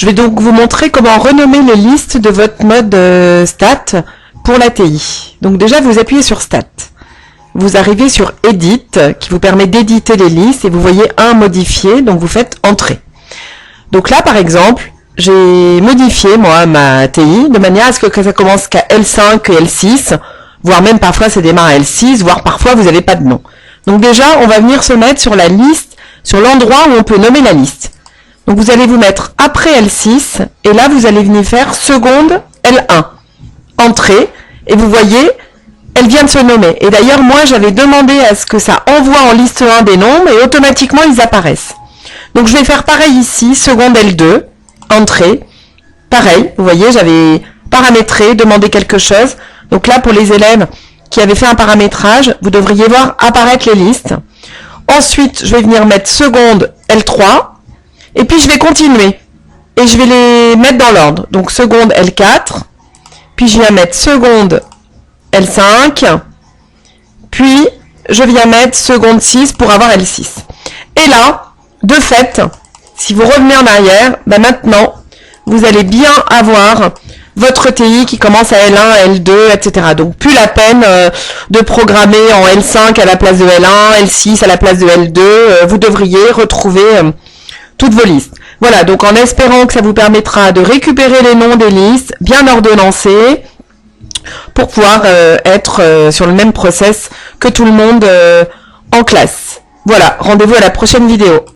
Je vais donc vous montrer comment renommer les listes de votre mode Stat pour la TI. Donc déjà, vous appuyez sur Stat. Vous arrivez sur Edit, qui vous permet d'éditer les listes, et vous voyez un modifié, donc vous faites Entrée. Donc là, par exemple, j'ai modifié, moi, ma TI, de manière à ce que ça commence qu'à L5 et L6, voire même parfois ça démarre à L6, voire parfois vous n'avez pas de nom. Donc déjà, on va venir se mettre sur la liste, sur l'endroit où on peut nommer la liste. Donc vous allez vous mettre après L6, et là vous allez venir faire seconde L1, Entrée, et vous voyez, elle vient de se nommer. Et d'ailleurs, moi, j'avais demandé à ce que ça envoie en liste 1 des nombres, et automatiquement, ils apparaissent. Donc je vais faire pareil ici, seconde L2, Entrée, pareil, vous voyez, j'avais paramétré, demandé quelque chose. Donc là, pour les élèves qui avaient fait un paramétrage, vous devriez voir apparaître les listes. Ensuite, je vais venir mettre seconde L3, et puis je vais continuer. Et je vais les mettre dans l'ordre. Donc seconde L4, puis je viens mettre seconde L5, puis je viens mettre seconde 6 pour avoir L6. Et là, de fait, si vous revenez en arrière, maintenant, vous allez bien avoir votre TI qui commence à L1, L2, etc. Donc plus la peine de programmer en L5 à la place de L1, L6 à la place de L2. Vous devriez retrouver toutes vos listes. Voilà, donc en espérant que ça vous permettra de récupérer les noms des listes, bien ordonnancées, pour pouvoir être sur le même process que tout le monde en classe. Voilà, rendez-vous à la prochaine vidéo.